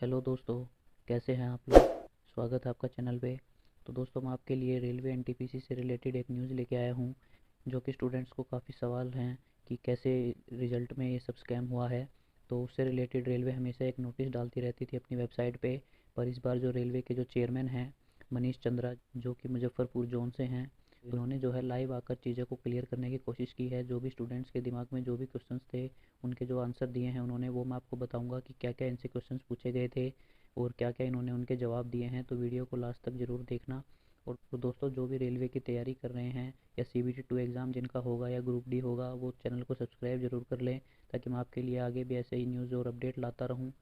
Hello दोस्तों, कैसे हैं आप लोग। स्वागत है आपका चैनल पे। तो दोस्तों, मैं आपके लिए रेलवे एनटीपीसी से रिलेटेड एक न्यूज़ लेके आया हूँ, जो कि स्टूडेंट्स को काफ़ी सवाल हैं कि कैसे रिज़ल्ट में ये सब स्कैम हुआ है। तो उससे रिलेटेड रेलवे हमेशा एक नोटिस डालती रहती थी अपनी वेबसाइट पे, पर इस बार जो रेलवे के जो चेयरमैन हैं मनीष चंद्रा, जो कि मुजफ्फरपुर जोन से हैं, उन्होंने जो है लाइव आकर चीज़ों को क्लियर करने की कोशिश की है। जो भी स्टूडेंट्स के दिमाग में जो भी क्वेश्चंस थे, उनके जो आंसर दिए हैं उन्होंने, वो मैं आपको बताऊंगा कि क्या क्या इनसे क्वेश्चंस पूछे गए थे और क्या क्या इन्होंने उनके जवाब दिए हैं। तो वीडियो को लास्ट तक ज़रूर देखना। और तो दोस्तों, जो भी रेलवे की तैयारी कर रहे हैं या CBT 2 एग्ज़ाम जिनका होगा या ग्रुप डी होगा, वो चैनल को सब्सक्राइब जरूर कर लें, ताकि मैं आपके लिए आगे भी ऐसे ही न्यूज़ और अपडेट लाता रहूँ।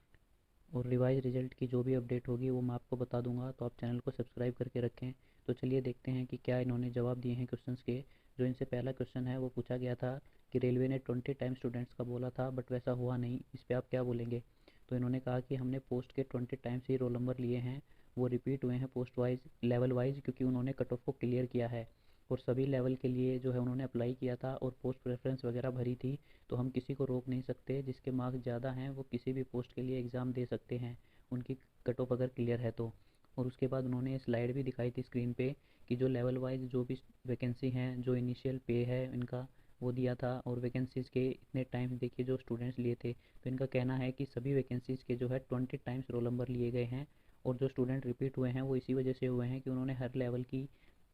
और रिवाइज रिजल्ट की जो भी अपडेट होगी वो मैं आपको बता दूंगा, तो आप चैनल को सब्सक्राइब करके रखें। तो चलिए देखते हैं कि क्या इन्होंने जवाब दिए हैं क्वेश्चंस के। जो इनसे पहला क्वेश्चन है वो पूछा गया था कि रेलवे ने 20 टाइम स्टूडेंट्स का बोला था बट वैसा हुआ नहीं, इस पर आप क्या बोलेंगे। तो इन्होंने कहा कि हमने पोस्ट के 20 टाइम्स ही रोल नंबर लिए हैं, वो रिपीट हुए हैं पोस्ट वाइज लेवल वाइज, क्योंकि उन्होंने कट ऑफ को क्लियर किया है और सभी लेवल के लिए जो है उन्होंने अप्लाई किया था और पोस्ट प्रेफरेंस वगैरह भरी थी। तो हम किसी को रोक नहीं सकते, जिसके मार्क्स ज़्यादा हैं वो किसी भी पोस्ट के लिए एग्ज़ाम दे सकते हैं, उनकी कट ऑफ अगर क्लियर है तो। और उसके बाद उन्होंने स्लाइड भी दिखाई थी स्क्रीन पे कि जो लेवल वाइज जो भी वैकेंसी हैं, जो इनिशियल पे है इनका, वो दिया था और वैकेंसीज़ के इतने टाइम्स देखिए जो स्टूडेंट्स लिए थे। तो इनका कहना है कि सभी वैकेंसीज़ के जो है 20 टाइम्स रोल नंबर लिए गए हैं। और जो स्टूडेंट रिपीट हुए हैं वो इसी वजह से हुए हैं कि उन्होंने हर लेवल की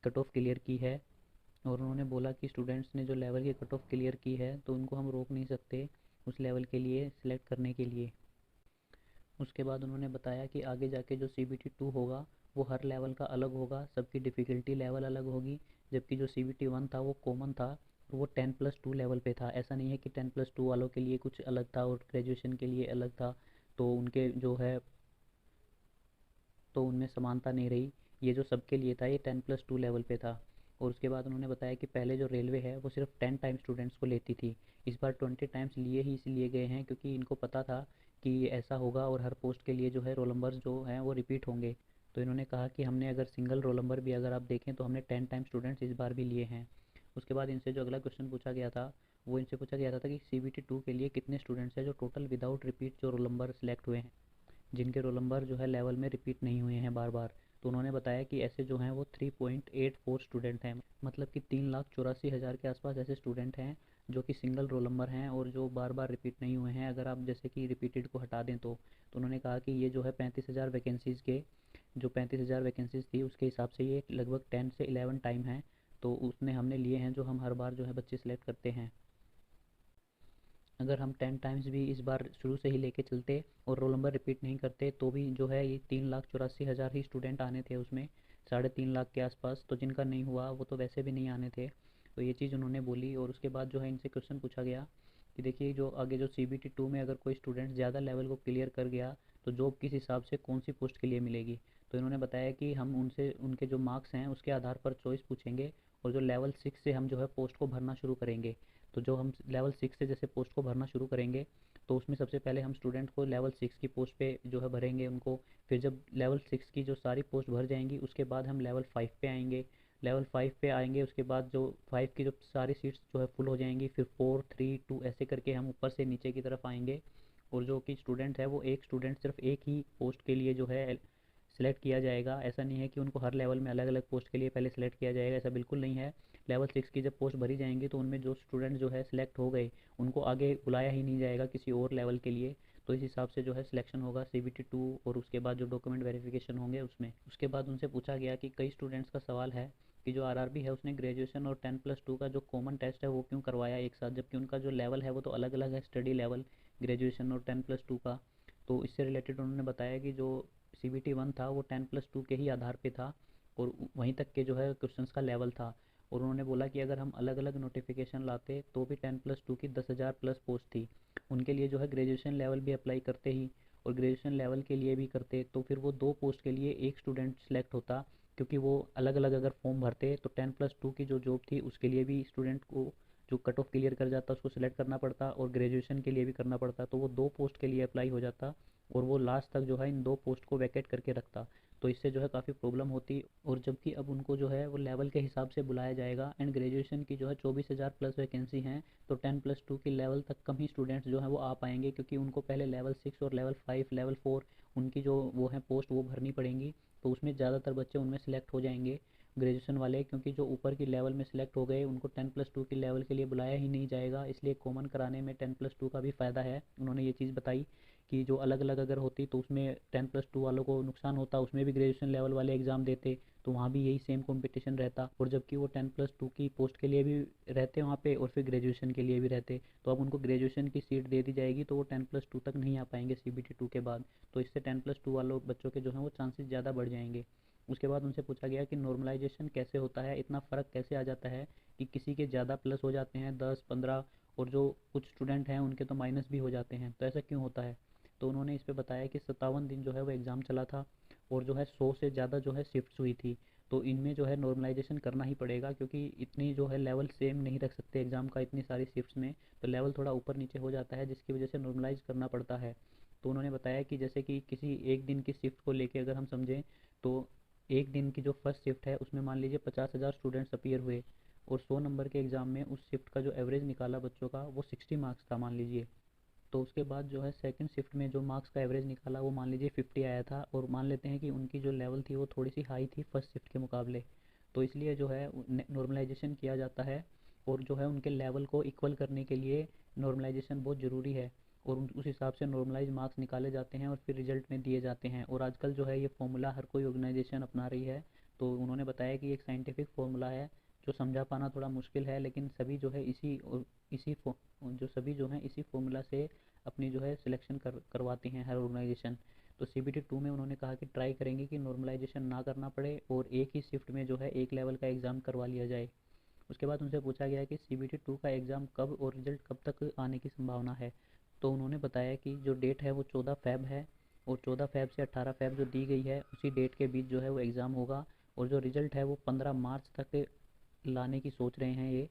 कट ऑफ क्लियर की है। और उन्होंने बोला कि स्टूडेंट्स ने जो लेवल की कट ऑफ क्लियर की है तो उनको हम रोक नहीं सकते उस लेवल के लिए सिलेक्ट करने के लिए। उसके बाद उन्होंने बताया कि आगे जाके जो CBT 2 होगा वो हर लेवल का अलग होगा, सबकी डिफ़िकल्टी लेवल अलग होगी। जबकि जो CBT 1 था वो कॉमन था और वो 10+2 लेवल पे था। ऐसा नहीं है कि 10+2 वालों के लिए कुछ अलग था और ग्रेजुएशन के लिए अलग था। तो उनके जो है, तो उनमें समानता नहीं रही। ये जो सबके लिए था ये 10+2 लेवल पे था। और उसके बाद उन्होंने बताया कि पहले जो रेलवे है वो सिर्फ 10 टाइम स्टूडेंट्स को लेती थी, इस बार 20 टाइम्स लिए ही इसलिए गए हैं क्योंकि इनको पता था कि ये ऐसा होगा और हर पोस्ट के लिए जो है रोल नंबर्स जो हैं वो रिपीट होंगे। तो इन्होंने कहा कि हमने अगर सिंगल रोल नंबर भी अगर आप देखें तो हमने 10 टाइम स्टूडेंट्स इस बार भी लिए हैं। उसके बाद इनसे जो अगला क्वेश्चन पूछा गया था, वो इनसे पूछा गया था कि CBT 2 के लिए कितने स्टूडेंट्स हैं जो टोटल विदाउट रिपीट जो रोल नंबर सेलेक्ट हुए हैं, जिनके रोल नंबर जो है लेवल में रिपीट नहीं हुए हैं बार बार। तो उन्होंने बताया कि ऐसे जो हैं वो 3.84 स्टूडेंट हैं, मतलब कि 3,84,000 के आसपास ऐसे स्टूडेंट हैं जो कि सिंगल रोल नंबर हैं और जो बार बार रिपीट नहीं हुए हैं, अगर आप जैसे कि रिपीटेड को हटा दें तो उन्होंने कहा कि ये जो है 35,000 वैकेंसीज़ के, जो 35,000 वैकेंसीज़ थी उसके हिसाब से ये लगभग 10 से 11 टाइम है। तो उसमें हमने लिए हैं जो हम हर बार जो है बच्चे सेलेक्ट करते हैं। अगर हम 10 टाइम्स भी इस बार शुरू से ही लेके चलते और रोल नंबर रिपीट नहीं करते तो भी जो है ये 3,84,000 ही स्टूडेंट आने थे उसमें, 3.5 लाख के आसपास। तो जिनका नहीं हुआ वो तो वैसे भी नहीं आने थे। तो ये चीज़ उन्होंने बोली। और उसके बाद जो है इनसे क्वेश्चन पूछा गया कि देखिए जो आगे जो CBT 2 में अगर कोई स्टूडेंट ज़्यादा लेवल को क्लियर कर गया तो जॉब किस हिसाब से कौन सी पोस्ट के लिए मिलेगी। तो इन्होंने बताया कि हम उनसे उनके जो मार्क्स हैं उसके आधार पर चॉइस पूछेंगे और जो लेवल 6 से हम जो है पोस्ट को भरना शुरू करेंगे। तो जो हम लेवल 6 से जैसे पोस्ट को भरना शुरू करेंगे तो उसमें सबसे पहले हम स्टूडेंट को लेवल 6 की पोस्ट पे जो है भरेंगे उनको। फिर जब लेवल 6 की जो सारी पोस्ट भर जाएंगी उसके बाद हम लेवल 5 पे आएंगे। लेवल 5 पे आएंगे उसके बाद जो 5 की जो सारी सीट्स जो है फुल हो जाएंगी, फिर 4 3 2 ऐसे करके हम ऊपर से नीचे की तरफ आएंगे। और जो कि स्टूडेंट है वो एक स्टूडेंट सिर्फ एक ही पोस्ट के लिए जो है सेलेक्ट किया जाएगा। ऐसा नहीं है कि उनको हर लेवल में अलग अलग पोस्ट के लिए पहले सेलेक्ट किया जाएगा, ऐसा बिल्कुल नहीं है। लेवल 6 की जब पोस्ट भरी जाएंगी तो उनमें जो स्टूडेंट जो है सिलेक्ट हो गए उनको आगे बुलाया ही नहीं जाएगा किसी और लेवल के लिए। तो इस हिसाब से जो है सिलेक्शन होगा CBT 2 और उसके बाद जो डॉक्यूमेंट वेरिफिकेशन होंगे उसमें। उसके बाद उनसे पूछा गया कि कई स्टूडेंट्स का सवाल है कि जो RRB है उसने ग्रेजुएशन और 10+2 का जो कॉमन टेस्ट है वो क्यों करवाया एक साथ, जबकि उनका जो लेवल है वो तो अलग अलग है, स्टडी लेवल ग्रेजुएशन और 10+2 का। तो इससे रिलेटेड उन्होंने बताया कि जो CBT 1 था वो 10+2 के ही आधार पे था और वहीं तक के जो है क्वेश्चंस का लेवल था। और उन्होंने बोला कि अगर हम अलग अलग नोटिफिकेशन लाते तो भी 10+2 की 10,000 प्लस पोस्ट थी, उनके लिए जो है ग्रेजुएशन लेवल भी अप्लाई करते ही और ग्रेजुएशन लेवल के लिए भी करते तो फिर वो दो पोस्ट के लिए एक स्टूडेंट सेलेक्ट होता, क्योंकि वो अलग अलग अगर फॉर्म भरते तो 10+2 की जो जॉब थी उसके लिए भी स्टूडेंट को जो कट ऑफ क्लियर कर जाता उसको सिलेक्ट करना पड़ता और ग्रेजुएशन के लिए भी करना पड़ता, तो वो 2 पोस्ट के लिए अप्लाई हो जाता और वो लास्ट तक जो है इन 2 पोस्ट को वैकेट करके रखता। तो इससे जो है काफ़ी प्रॉब्लम होती, और जबकि अब उनको जो है वो लेवल के हिसाब से बुलाया जाएगा। एंड ग्रेजुएशन की जो है 24,000 प्लस वैकेंसी हैं, तो 10+2 की लेवल तक कम ही स्टूडेंट्स जो हैं वो आ पाएंगे, क्योंकि उनको पहले लेवल 6 और लेवल 5 लेवल 4 उनकी जो वो है पोस्ट वो भरनी पड़ेंगी। तो उसमें ज़्यादातर बच्चे उनमें सेलेक्ट हो जाएंगे ग्रेजुएशन वाले, क्योंकि जो ऊपर की लेवल में सेलेक्ट हो गए उनको 10+2 की लेवल के लिए बुलाया ही नहीं जाएगा। इसलिए कॉमन कराने में 10+2 का भी फ़ायदा है। उन्होंने ये चीज़ बताई कि जो अलग अलग अगर होती तो उसमें 10+2 वालों को नुकसान होता, उसमें भी ग्रेजुएशन लेवल वाले एग्ज़ाम देते तो वहाँ भी यही सेम कंपटीशन रहता, और जबकि वो 10+2 की पोस्ट के लिए भी रहते वहाँ पे और फिर ग्रेजुएशन के लिए भी रहते। तो अब उनको ग्रेजुएशन की सीट दे दी जाएगी तो वो 10+2 तक नहीं आ पाएंगे CBT 2 के बाद। तो इससे 10+2 वालों बच्चों के जो हैं वो चांसेस ज़्यादा बढ़ जाएंगे। उसके बाद उनसे पूछा गया कि नॉर्मलाइजेशन कैसे होता है, इतना फ़र्क कैसे आ जाता है कि किसी के ज़्यादा प्लस हो जाते हैं 10-15, और जो कुछ स्टूडेंट हैं उनके तो माइनस भी हो जाते हैं, तो ऐसा क्यों होता है। तो उन्होंने इस पे बताया कि 57 दिन जो है वो एग्ज़ाम चला था और जो है 100 से ज़्यादा जो है शिफ्ट्स हुई थी। तो इनमें जो है नॉर्मलाइजेशन करना ही पड़ेगा, क्योंकि इतनी जो है लेवल सेम नहीं रख सकते एग्ज़ाम का इतनी सारी शिफ्ट्स में, तो लेवल थोड़ा ऊपर नीचे हो जाता है जिसकी वजह से नॉर्मलाइज करना पड़ता है। तो उन्होंने बताया कि जैसे कि किसी एक दिन की शिफ्ट को लेके अगर हम समझें, तो एक दिन की जो फर्स्ट शिफ्ट है उसमें मान लीजिए 50,000 स्टूडेंट्स अपीयर हुए, और 100 नंबर के एग्ज़ाम में उस शिफ्ट का जो एवरेज निकाला बच्चों का वो 60 मार्क्स था मान लीजिए। तो उसके बाद जो है सेकंड शिफ्ट में जो मार्क्स का एवरेज निकाला वो मान लीजिए 50 आया था, और मान लेते हैं कि उनकी जो लेवल थी वो थोड़ी सी हाई थी फर्स्ट शिफ्ट के मुकाबले। तो इसलिए जो है नॉर्मलाइजेशन किया जाता है, और जो है उनके लेवल को इक्वल करने के लिए नॉर्मलाइजेशन बहुत ज़रूरी है, और उस हिसाब से नॉर्मलाइज मार्क्स निकाले जाते हैं और फिर रिजल्ट में दिए जाते हैं। और आजकल जो है ये फॉर्मूला हर कोई ऑर्गेनाइजेशन अपना रही है। तो उन्होंने बताया कि एक साइंटिफिक फार्मूला है जो समझा पाना थोड़ा मुश्किल है, लेकिन सभी जो है इसी जो सभी जो हैं इसी फॉर्मूला से अपनी जो है सिलेक्शन करवाती हैं हर ऑर्गेनाइजेशन। तो CBT 2 में उन्होंने कहा कि ट्राई करेंगे कि नॉर्मलाइजेशन ना करना पड़े और एक ही शिफ्ट में जो है एक लेवल का एग्ज़ाम करवा लिया जाए। उसके बाद उनसे पूछा गया कि CBT 2 का एग्ज़ाम कब और रिजल्ट कब तक आने की संभावना है। तो उन्होंने बताया कि जो डेट है वो 14 फ़रवरी है, और 14 फ़रवरी से 18 फ़रवरी जो दी गई है उसी डेट के बीच जो है वो एग्ज़ाम होगा, और जो रिज़ल्ट है वो 15 मार्च तक लाने की सोच रहे हैं ये।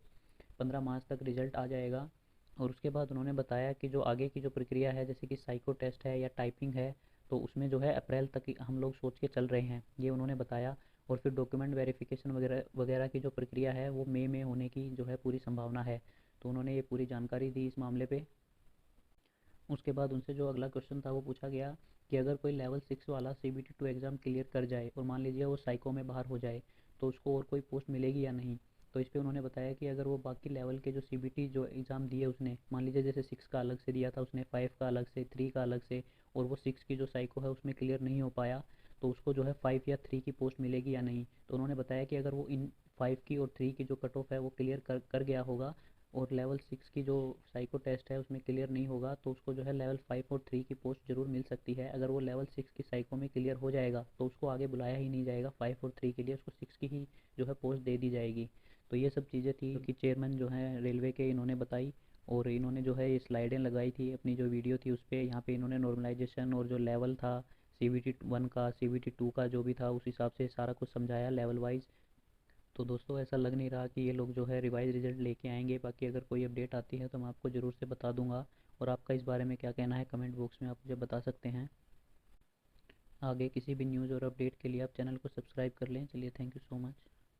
15 मार्च तक रिज़ल्ट आ जाएगा। और उसके बाद उन्होंने बताया कि जो आगे की जो प्रक्रिया है जैसे कि साइको टेस्ट है या टाइपिंग है, तो उसमें जो है अप्रैल तक हम लोग सोच के चल रहे हैं, ये उन्होंने बताया। और फिर डॉक्यूमेंट वेरिफिकेशन वगैरह वगैरह की जो प्रक्रिया है वो मई में होने की जो है पूरी संभावना है। तो उन्होंने ये पूरी जानकारी दी इस मामले पे। उसके बाद उनसे जो अगला क्वेश्चन था वो पूछा गया कि अगर कोई लेवल 6 वाला CBT 2 एग्ज़ाम क्लियर कर जाए और मान लीजिए वो साइको में बाहर हो जाए, तो उसको और कोई पोस्ट मिलेगी या नहीं। तो इस पे उन्होंने बताया कि अगर वो बाकी लेवल के जो CBT जो एग्ज़ाम दिए उसने, मान लीजिए जैसे 6 का अलग से दिया था उसने, 5 का अलग से, 3 का अलग से, और वो 6 की जो साइको है उसमें क्लियर नहीं हो पाया, तो उसको जो है 5 या 3 की पोस्ट मिलेगी या नहीं। तो उन्होंने बताया कि अगर वो इन 5 की और 3 की जो कट ऑफ है वो क्लियर कर गया होगा, और लेवल 6 की जो साइको टेस्ट है उसमें क्लियर नहीं होगा, तो उसको जो है लेवल 5 और 3 की पोस्ट ज़रूर मिल सकती है। अगर वो लेवल 6 की साइको में क्लियर हो जाएगा तो उसको आगे बुलाया ही नहीं जाएगा 5 और 3 के लिए, उसको 6 की ही जो है पोस्ट दे दी जाएगी। तो ये सब चीज़ें थी कि चेयरमैन जो हैं रेलवे के इन्होंने बताई, और इन्होंने जो है ये स्लाइडें लगाई थी अपनी जो वीडियो थी उस पर। यहाँ पे इन्होंने नॉर्मलाइजेशन और जो लेवल था CBT 1 का CBT 2 का जो भी था उस हिसाब से सारा कुछ समझाया लेवल वाइज। तो दोस्तों ऐसा लग नहीं रहा कि ये लोग जो है रिवाइज रिजल्ट लेके आएंगे। बाकी अगर कोई अपडेट आती है तो मैं आपको ज़रूर से बता दूंगा, और आपका इस बारे में क्या कहना है कमेंट बॉक्स में आप मुझे बता सकते हैं। आगे किसी भी न्यूज़ और अपडेट के लिए आप चैनल को सब्सक्राइब कर लें। चलिए, थैंक यू सो मच।